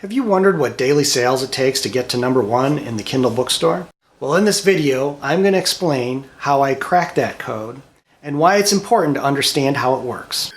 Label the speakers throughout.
Speaker 1: Have you wondered what daily sales it takes to get to #1 in the Kindle bookstore? Well, in this video, I'm going to explain how I cracked that code and why it's important to understand how it works.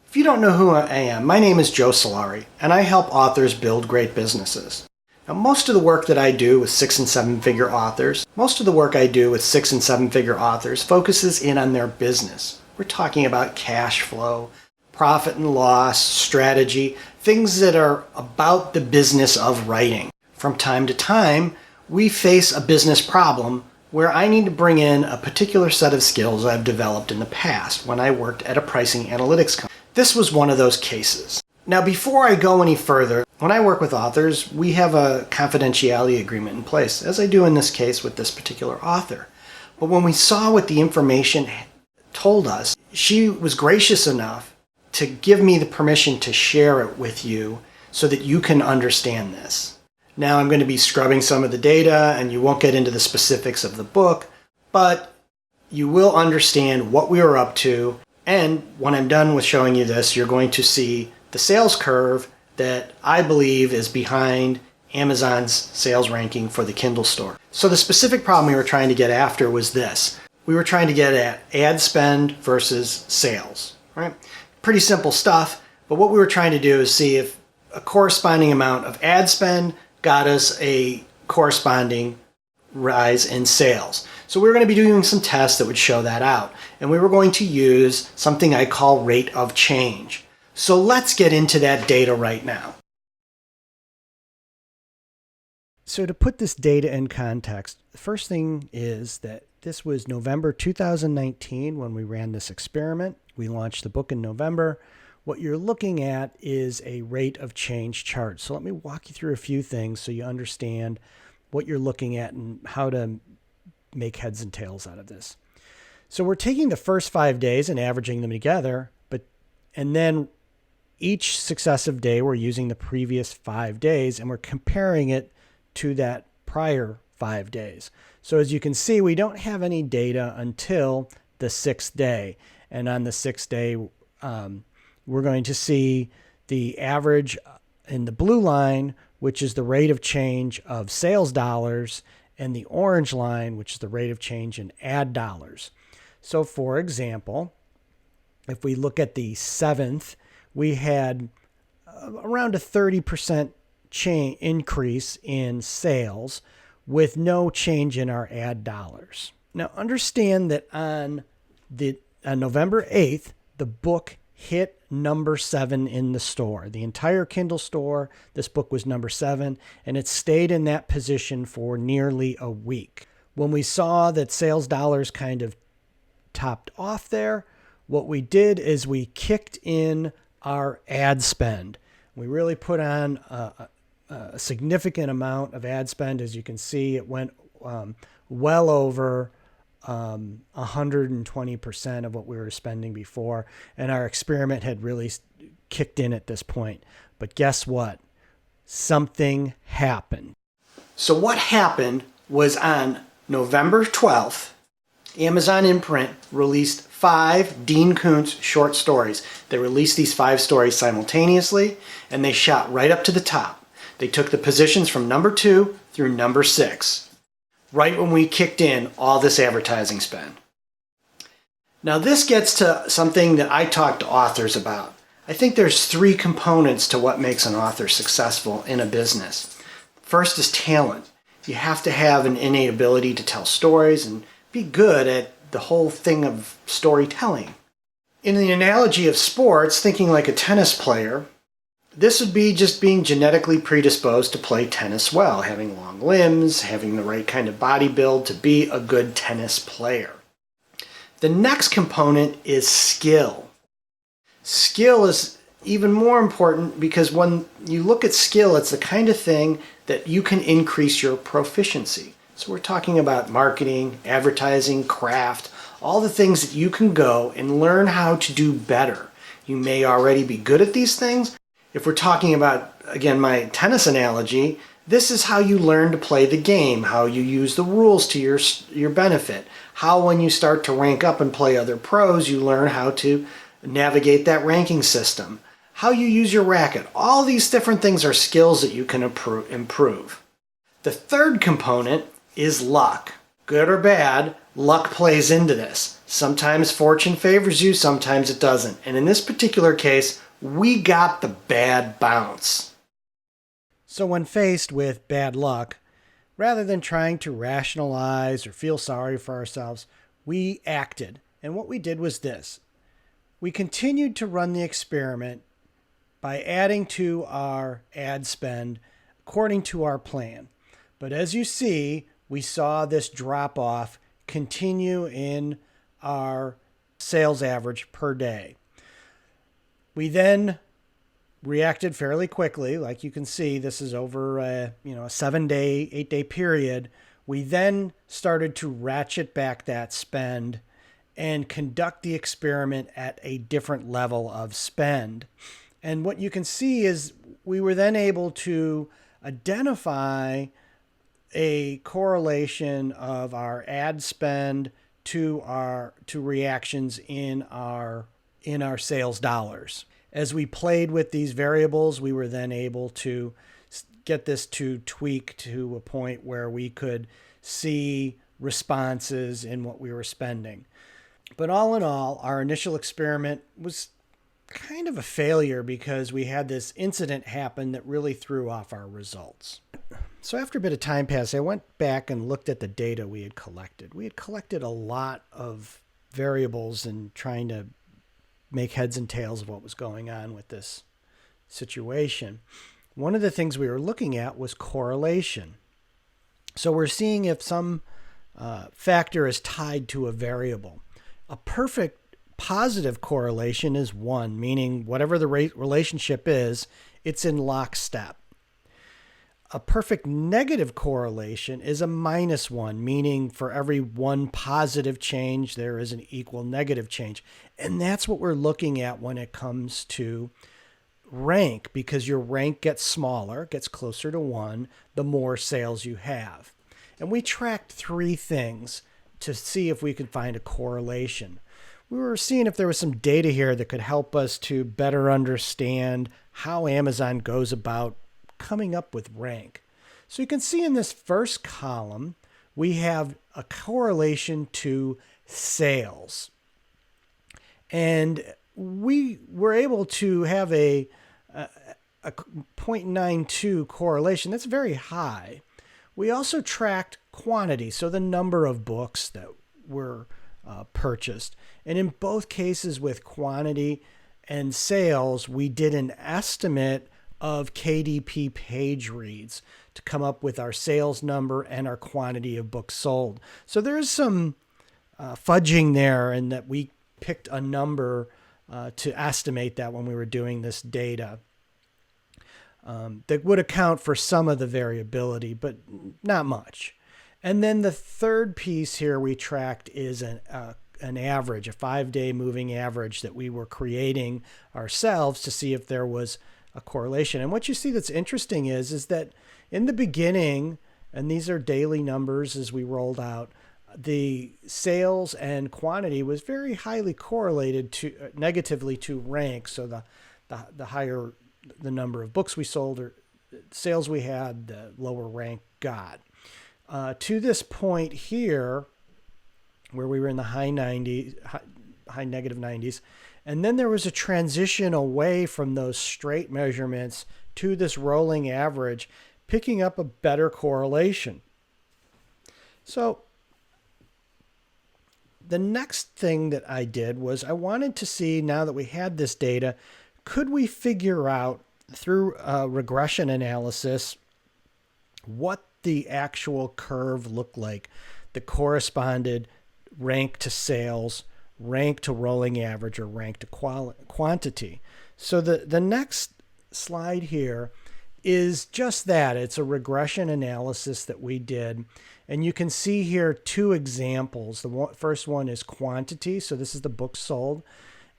Speaker 1: If you don't know who I am, my name is Joe Solari, and I help authors build great businesses. Now, most of the work that I do with 6- and 7-figure authors, focuses in on their business. We're talking about cash flow, profit and loss, strategy, things that are about the business of writing. From time to time, we face a business problem where I need to bring in a particular set of skills I've developed in the past when I worked at a pricing analytics company. This was one of those cases. Now, before I go any further, when I work with authors, we have a confidentiality agreement in place, as I do in this case with this particular author. But when we saw what the information told us, she was gracious enough to give me the permission to share it with you so that you can understand this. Now, I'm going to be scrubbing some of the data, and you won't get into the specifics of the book, but you will understand what we were up to. And when I'm done with showing you this, you're going to see the sales curve that I believe is behind Amazon's sales ranking for the Kindle store. So the specific problem we were trying to get after was this. We were trying to get at ad spend versus sales, right? Pretty simple stuff, but what we were trying to do is see if a corresponding amount of ad spend got us a corresponding rise in sales. So we were going to be doing some tests that would show that out. And we were going to use something I call rate of change. So let's get into that data right now. So to put this data in context, the first thing is that this was November 2019 when we ran this experiment. We launched the book in November. What you're looking at is a rate of change chart. So let me walk you through a few things so you understand what you're looking at and how to make heads and tails out of this. So we're taking the first 5 days and averaging them together, and then each successive day we're using the previous 5 days and we're comparing it to that prior 5 days. So as you can see, we don't have any data until the 6th day. And on the 6th day, we're going to see the average in the blue line, which is the rate of change of sales dollars, and the orange line, which is the rate of change in ad dollars. So for example, if we look at the 7th, we had around a 30% increase in sales with no change in our ad dollars. Now understand that on November 8th, the book hit #7 in the store. The entire Kindle store, this book was #7, and it stayed in that position for nearly a week. When we saw that sales dollars kind of topped off there, what we did is we kicked in our ad spend. We really put on a significant amount of ad spend. As you can see, it went well over 120% of what we were spending before, and our experiment had really kicked in at this point. But guess what? Something happened. So what happened was on November 12th, Amazon Imprint released 5 Dean Koontz short stories. They released these 5 stories simultaneously, and they shot right up to the top. They took the positions from #2 through #6. Right when we kicked in all this advertising spend. Now this gets to something that I talk to authors about. I think there's 3 components to what makes an author successful in a business. First is talent. You have to have an innate ability to tell stories and be good at the whole thing of storytelling. In the analogy of sports, thinking like a tennis player, this would be just being genetically predisposed to play tennis well, having long limbs, having the right kind of body build to be a good tennis player. The next component is skill. Skill is even more important because when you look at skill, it's the kind of thing that you can increase your proficiency. So we're talking about marketing, advertising, craft, all the things that you can go and learn how to do better. You may already be good at these things. If we're talking about, again, my tennis analogy, This is how you learn to play the game, how you use the rules to your benefit, how when you start to rank up and play other pros, you learn how to navigate that ranking system, how you use your racket. All these different things are skills that you can improve. The third component is luck. Good or bad, luck plays into this. Sometimes fortune favors you, sometimes it doesn't. And in this particular case, we got the bad bounce. So when faced with bad luck, rather than trying to rationalize or feel sorry for ourselves, we acted. And what we did was this. We continued to run the experiment by adding to our ad spend according to our plan. But as you see, we saw this drop off continue in our sales average per day. We then reacted fairly quickly. Like you can see, this is over a 7-day, 8-day period. We then started to ratchet back that spend and conduct the experiment at a different level of spend. And what you can see is we were then able to identify a correlation of our ad spend to reactions in our sales dollars. As we played with these variables, we were then able to get this to tweak to a point where we could see responses in what we were spending. But all in all, our initial experiment was kind of a failure because we had this incident happen that really threw off our results. So after a bit of time passed, I went back and looked at the data we had collected. We had collected a lot of variables and trying to make heads and tails of what was going on with this situation. One of the things we were looking at was correlation. So we're seeing if some factor is tied to a variable. A perfect positive correlation is 1, meaning whatever the relationship is, it's in lockstep. A perfect negative correlation is a -1, meaning for every one positive change, there is an equal negative change. And that's what we're looking at when it comes to rank, because your rank gets smaller, gets closer to 1, the more sales you have. And we tracked 3 things to see if we could find a correlation. We were seeing if there was some data here that could help us to better understand how Amazon goes about coming up with rank. So you can see in this first column, we have a correlation to sales. And we were able to have a 0.92 correlation. That's very high. We also tracked quantity, so the number of books that were purchased. And in both cases with quantity and sales, we did an estimate of KDP page reads to come up with our sales number and our quantity of books sold. So there's some fudging there, and that we picked a number to estimate that when we were doing this data. That would account for some of the variability, but not much. And then the third piece here we tracked is an average, a 5-day moving average that we were creating ourselves to see if there was a correlation. And what you see that's interesting is that in the beginning, and these are daily numbers as we rolled out, the sales and quantity was very highly correlated to negatively to rank. So the higher the number of books we sold or sales we had, the lower rank got. To this point here, where we were in the high negative 90s, and then there was a transition away from those straight measurements to this rolling average, picking up a better correlation. So the next thing that I did was I wanted to see, now that we had this data, could we figure out through regression analysis what the actual curve looked like that corresponded rank to sales, rank to rolling average, or rank to quantity. So the next slide here is just that. It's a regression analysis that we did. And you can see here 2 examples. The first one is quantity. So this is the books sold,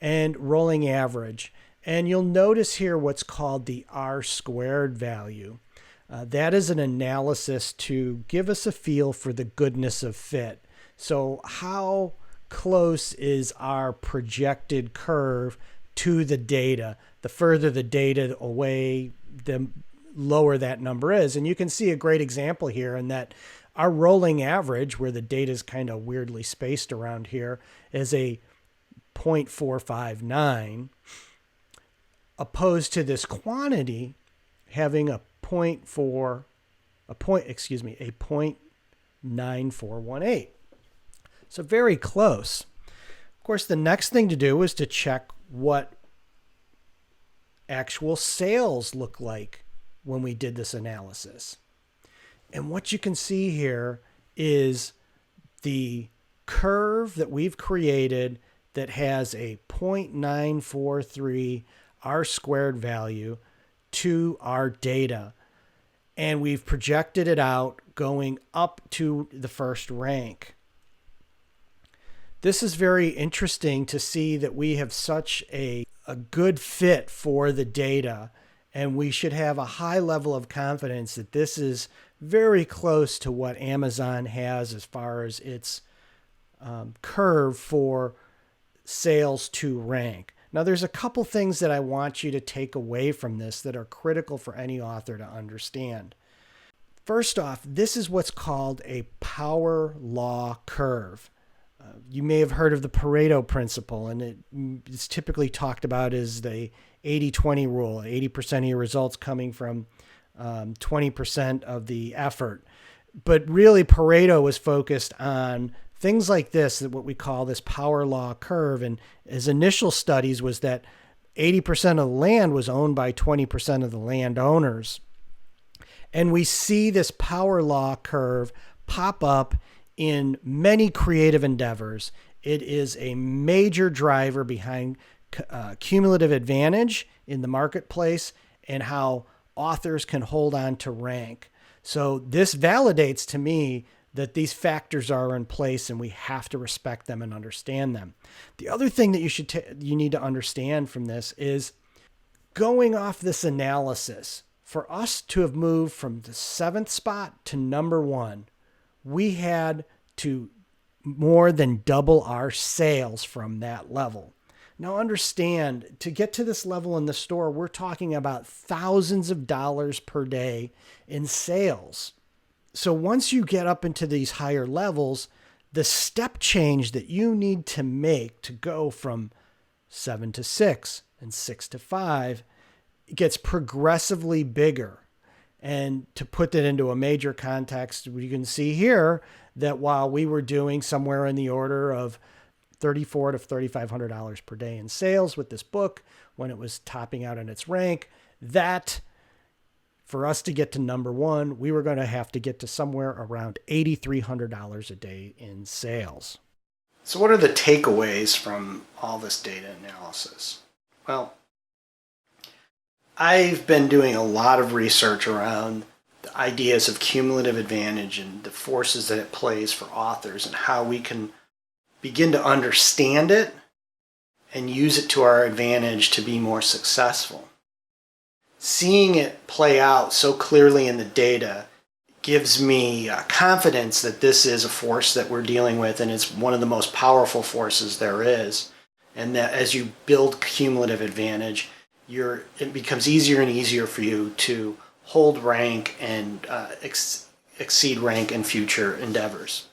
Speaker 1: and rolling average. And you'll notice here what's called the R-squared value. That is an analysis to give us a feel for the goodness of fit. So how close is our projected curve to the data? The further the data away, the lower that number is. And you can see a great example here in that our rolling average, where the data is kind of weirdly spaced around here, is a 0.459, opposed to this quantity having a 0.9418. So very close. Of course, the next thing to do is to check what actual sales look like when we did this analysis. And what you can see here is the curve that we've created that has a 0.943 R-squared value to our data. And we've projected it out going up to the first rank. This is very interesting to see that we have such a good fit for the data, and we should have a high level of confidence that this is very close to what Amazon has as far as its curve for sales to rank. Now, there's a couple things that I want you to take away from this that are critical for any author to understand. First off, this is what's called a power law curve. You may have heard of the Pareto principle, and it's typically talked about as the 80-20 rule, 80% of your results coming from 20% of the effort. But really, Pareto was focused on things like this, what we call this power law curve. And his initial studies was that 80% of the land was owned by 20% of the landowners. And we see this power law curve pop up in many creative endeavors. It is a major driver behind cumulative advantage in the marketplace and how authors can hold on to rank. So this validates to me that these factors are in place and we have to respect them and understand them. The other thing that you need to understand from this is going off this analysis, for us to have moved from the 7th spot to number 1, we had to more than double our sales from that level. Now understand, to get to this level in the store, we're talking about thousands of dollars per day in sales. So once you get up into these higher levels, the step change that you need to make to go from 7 to 6 and 6 to 5 gets progressively bigger. And to put that into a major context, you can see here that while we were doing somewhere in the order of $3,400 to $3,500 per day in sales with this book, when it was topping out in its rank, that for us to get to number 1, we were going to have to get to somewhere around $8,300 a day in sales. So what are the takeaways from all this data analysis? Well, I've been doing a lot of research around the ideas of cumulative advantage and the forces that it plays for authors and how we can begin to understand it and use it to our advantage to be more successful. Seeing it play out so clearly in the data gives me confidence that this is a force that we're dealing with, and it's one of the most powerful forces there is. And that as you build cumulative advantage, it becomes easier and easier for you to hold rank and exceed rank in future endeavors.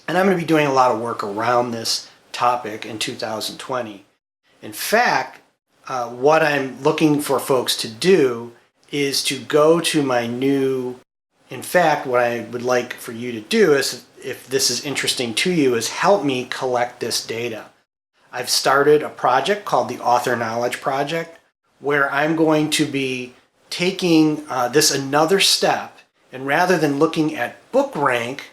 Speaker 1: And I'm going to be doing a lot of work around this topic in 2020. In fact, what I'm looking for folks to do is to go to my new, in fact, what I would like for you to do is, if this is interesting to you, is help me collect this data. I've started a project called the Author Knowledge Project, where I'm going to be taking this another step, and rather than looking at book rank,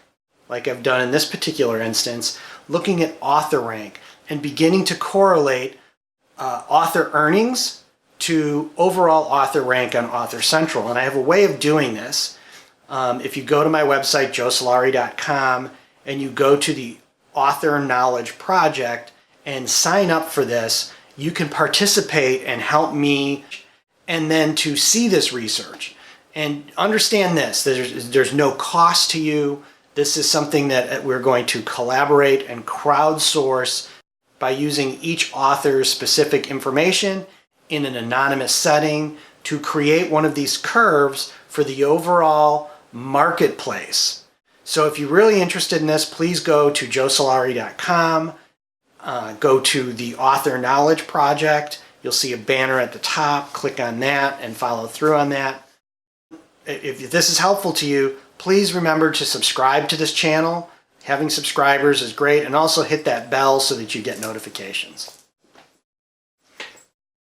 Speaker 1: like I've done in this particular instance, looking at author rank and beginning to correlate author earnings to overall author rank on Author Central. And I have a way of doing this. If you go to my website, joesolari.com, and you go to the Author Knowledge Project and sign up for this, you can participate and help me, and then to see this research. And understand this, there's no cost to you. This is something that we're going to collaborate and crowdsource by using each author's specific information in an anonymous setting to create one of these curves for the overall marketplace. So if you're really interested in this, please go to joesolari.com, go to the Author Knowledge Project. You'll see a banner at the top. Click on that and follow through on that. If this is helpful to you, please remember to subscribe to this channel. Having subscribers is great, and also hit that bell so that you get notifications.